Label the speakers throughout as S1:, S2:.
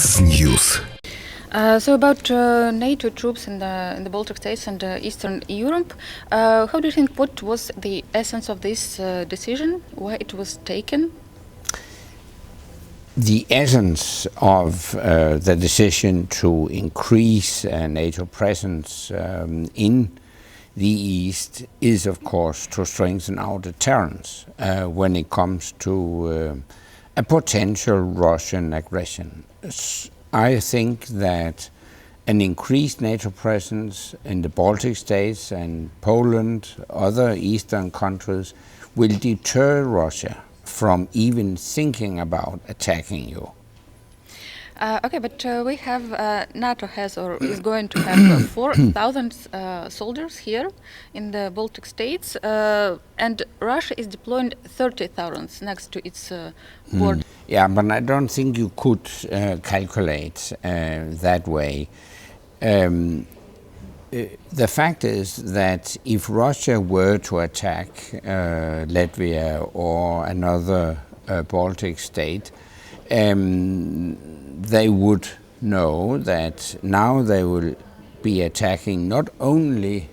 S1: Mixnews.
S2: So about NATO troops in the Baltic states and Eastern Europe, how do you think, what was the essence of this decision, why it was taken?
S3: The essence of the decision to increase NATO presence in the East is, of course, to strengthen our deterrence when it comes to a potential Russian aggression. I think that an increased NATO presence in the Baltic states and Poland, other Eastern countries, will deter Russia from even thinking about attacking you.
S2: Okay, but we have, NATO has or is going to have 4,000 soldiers here in the Baltic states, and Russia is deploying 30,000 next to its border.
S3: Yeah, but I don't think you could calculate that way. The fact is that if Russia were to attack Latvia or another Baltic state, they would know that now they will be attacking not only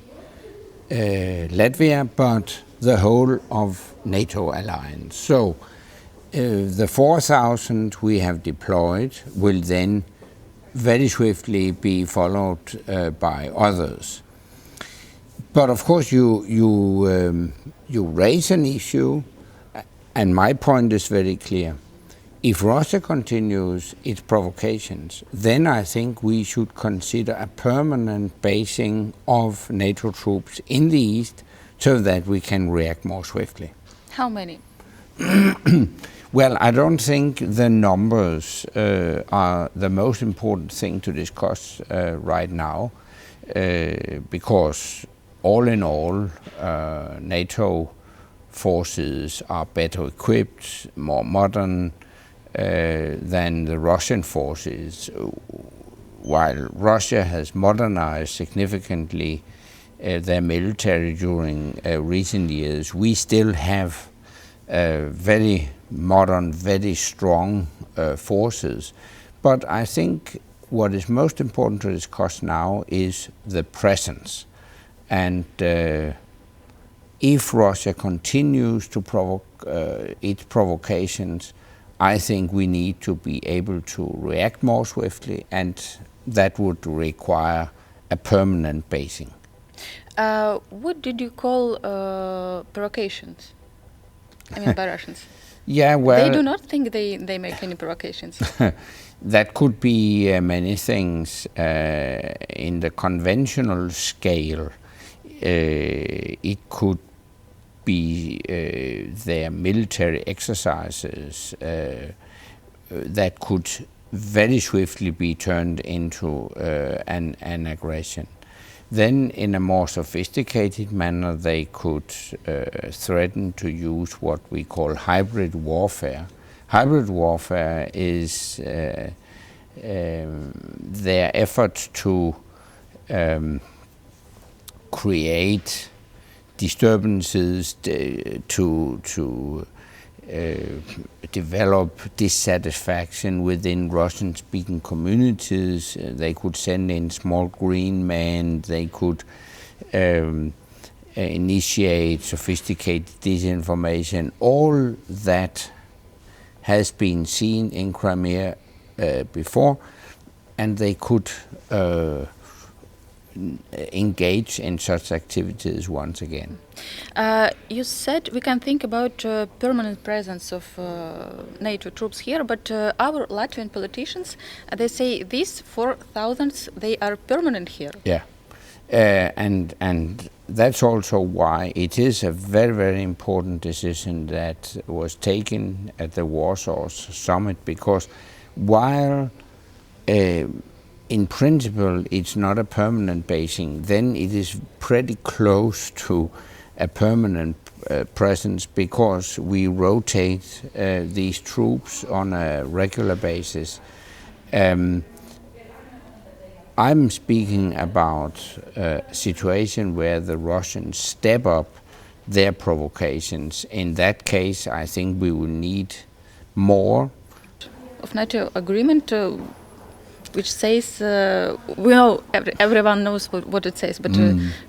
S3: Latvia but the whole of NATO alliance. So the 4,000 we have deployed will then very swiftly be followed by others. But of course you raise an issue, and my point is very clear. If Russia continues its provocations, then I think we should consider a permanent basing of NATO troops in the East so that we can react more swiftly.
S2: How many?
S3: Well, I don't think the numbers are the most important thing to discuss right now, because all in all, NATO forces are better equipped, more modern than the Russian forces. While Russia has modernized significantly their military during recent years, we still have very modern, very strong forces. But I think what is most important to discuss now is the presence. And if Russia continues to provoke its provocations, I think we need to be able to react more swiftly, and that would require a permanent basing.
S2: What did you call provocations? I mean, by Russians.
S3: Yeah, well,
S2: they do not think they make any provocations.
S3: That could be many things. In the conventional scale, it could be their military exercises that could very swiftly be turned into an aggression. Then, in a more sophisticated manner, they could threaten to use what we call hybrid warfare. Hybrid warfare is their effort to create disturbances, to develop dissatisfaction within Russian-speaking communities. They could send in small green men. They could initiate sophisticated disinformation. All that has been seen in Crimea before, and they could engage in such activities once again.
S2: You said we can think about permanent presence of NATO troops here, but our Latvian politicians, they say these 4,000, they are permanent here.
S3: Yeah, and that's also why it is a very, very important decision that was taken at the Warsaw Summit, because while in principle it's not a permanent basing, then it is pretty close to a permanent presence, because we rotate these troops on a regular basis. I'm speaking about a situation where the Russians step up their provocations. In that case, I think we will need more.
S2: Of NATO agreement, which says, we know, everyone knows what it says, but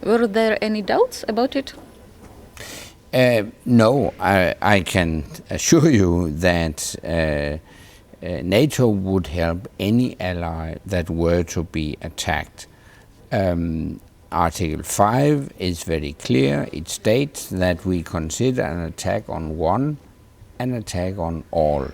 S2: were there any doubts about it?
S3: No, I can assure you that NATO would help any ally that were to be attacked. Article 5 is very clear. It states that we consider an attack on one an attack on all.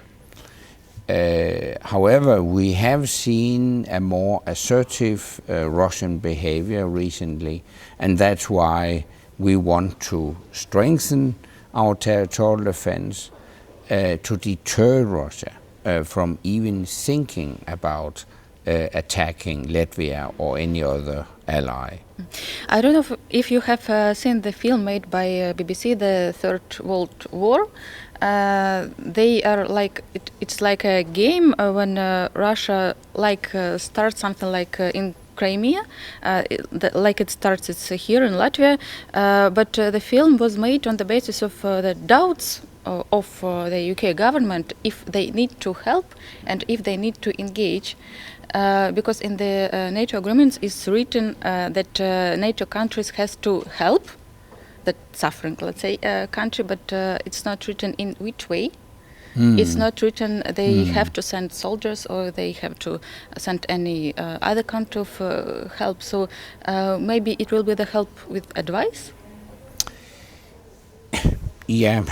S3: However, we have seen a more assertive Russian behavior recently, and that's why we want to strengthen our territorial defense to deter Russia from even thinking about attacking Latvia or any other ally.
S2: I don't know if you have seen the film made by BBC, The Third World War. They are like, it's like a game when Russia starts something like in Crimea, like it starts, it's here in Latvia, but the film was made on the basis of the doubts of the UK government if they need to help and if they need to engage, because in the NATO agreements is written that NATO countries has to help the suffering, let's say, country, but it's not written in which way. It's not written they have to send soldiers or they have to send any other kind of help. So maybe it will be the help with advice?
S3: Yeah,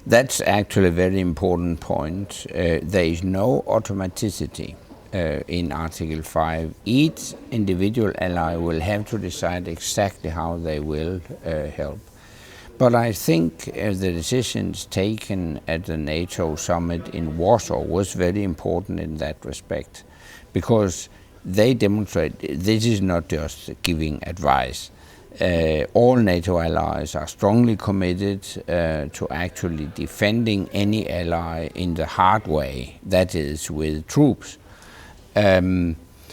S3: that's actually a very important point. There is no automaticity in Article 5. Each individual ally will have to decide exactly how they will help. But I think the decisions taken at the NATO summit in Warsaw was very important in that respect, because they demonstrate this is not just giving advice. All NATO allies are strongly committed to actually defending any ally in the hard way, that is, with troops.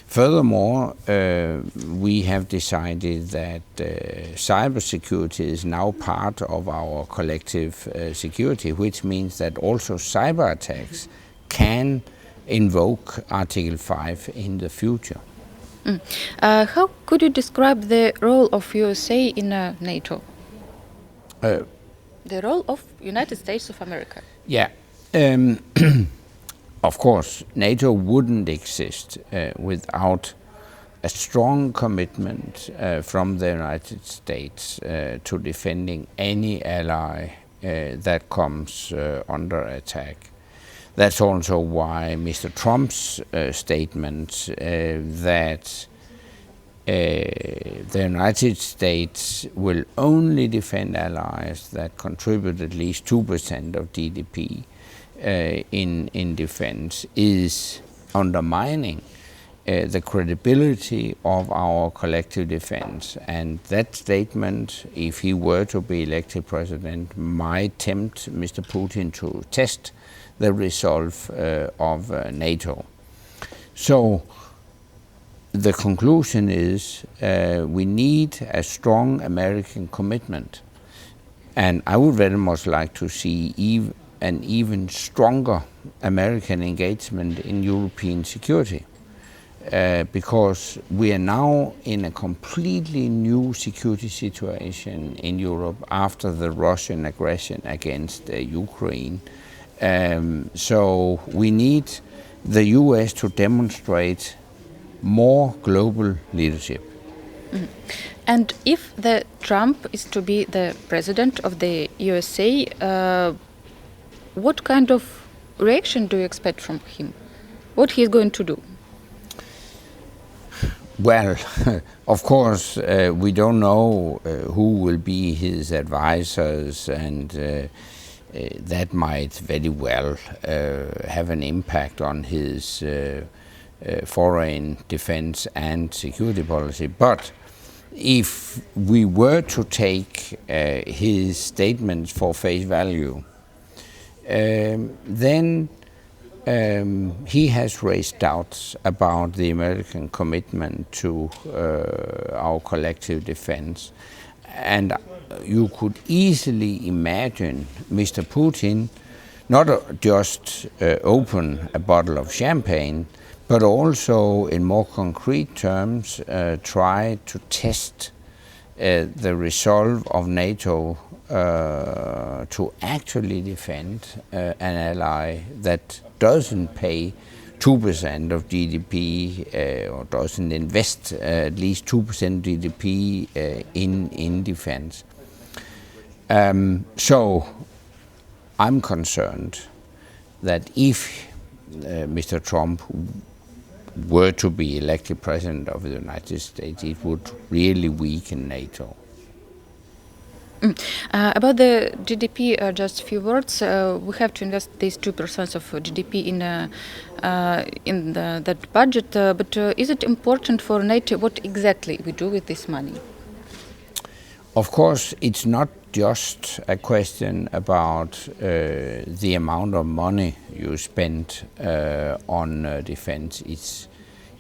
S3: Furthermore, we have decided that cybersecurity is now part of our collective security, which means that also cyber attacks can invoke Article 5 in the future.
S2: How could you describe the role of USA in NATO? The role of United States of America?
S3: Yeah. Of course, NATO wouldn't exist without a strong commitment from the United States to defending any ally that comes under attack. That's also why Mr. Trump's statement that the United States will only defend allies that contribute at least 2% of GDP in defense is undermining the credibility of our collective defense. And that statement, if he were to be elected president, might tempt Mr. Putin to test the resolve of NATO. So the conclusion is we need a strong American commitment. And I would very much like to see an even stronger American engagement in European security, because we are now in a completely new security situation in Europe after the Russian aggression against Ukraine. So we need the US to demonstrate more global leadership.
S2: And if the Trump is to be the president of the USA, what kind of reaction do you expect from him? What he's going to do?
S3: Well, of course, we don't know who will be his advisors, and that might very well have an impact on his foreign defense and security policy. But if we were to take his statements for face value, then he has raised doubts about the American commitment to our collective defense. And you could easily imagine Mr. Putin not just open a bottle of champagne, but also in more concrete terms try to test the resolve of NATO to actually defend an ally that doesn't pay 2% of GDP or doesn't invest at least 2% GDP in defense. So I'm concerned that if Mr. Trump were to be elected president of the United States, it would really weaken NATO.
S2: About the GDP, just a few words. We have to invest these 2% of GDP in that budget. But is it important for NATO what exactly we do with this money?
S3: Of course, it's not just a question about the amount of money you spend on defense. It's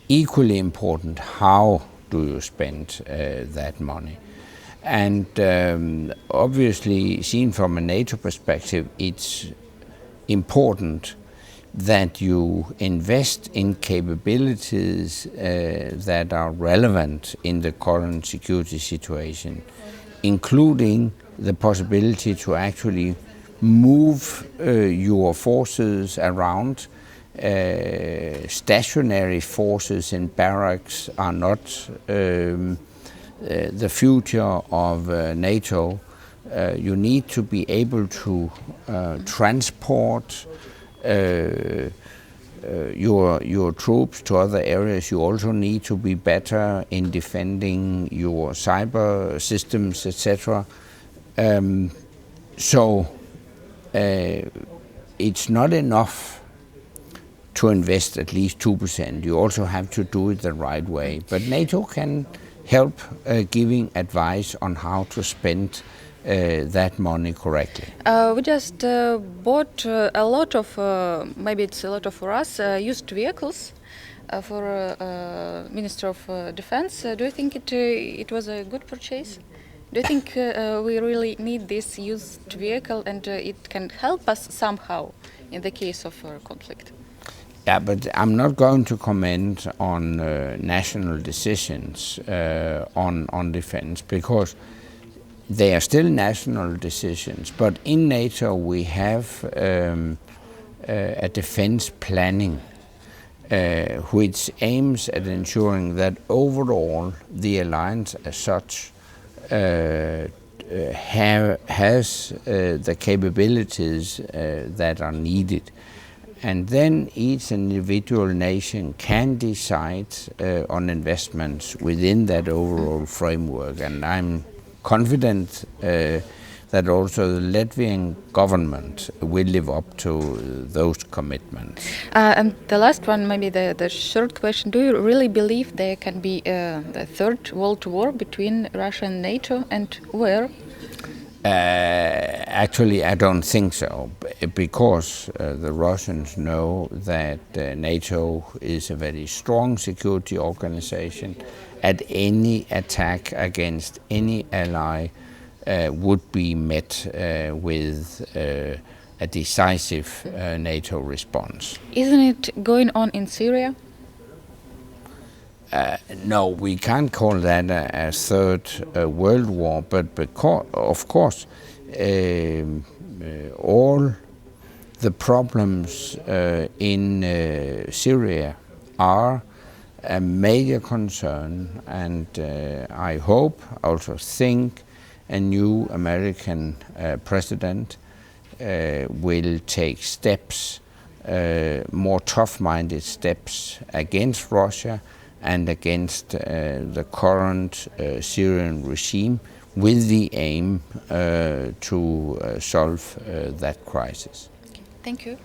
S3: equally important how do you spend that money. And obviously, seen from a NATO perspective, it's important that you invest in capabilities that are relevant in the current security situation, including the possibility to actually move your forces around. Stationary forces in barracks are not the future of NATO. You need to be able to transport your troops to other areas. You also need to be better in defending your cyber systems, etc. So it's not enough to invest at least 2%. You also have to do it the right way. But NATO can help giving advice on how to spend that money correctly.
S2: We just bought a lot of, maybe it's a lot of for us, used vehicles for Minister of Defense. Do you think it was a good purchase? Do you think we really need this used vehicle and it can help us somehow in the case of a conflict?
S3: Yeah, but I'm not going to comment on national decisions on defense, because they are still national decisions. But in NATO we have a defense planning which aims at ensuring that overall the alliance as such has the capabilities that are needed. And then each individual nation can decide on investments within that overall framework. And I'm confident that also the Latvian government will live up to those commitments.
S2: And the last one, maybe the short question, do you really believe there can be the third world war between Russia and NATO, and where?
S3: Actually, I don't think so, because the Russians know that NATO is a very strong security organization. At any attack against any ally would be met with a decisive NATO response.
S2: Isn't it going on in Syria?
S3: No, we can't call that a third world war, but because, of course, all the problems in Syria are a major concern, and I hope, also think, a new American president will take steps, more tough-minded steps against Russia and against the current Syrian regime, with the aim to solve that crisis.
S2: Okay. Thank you.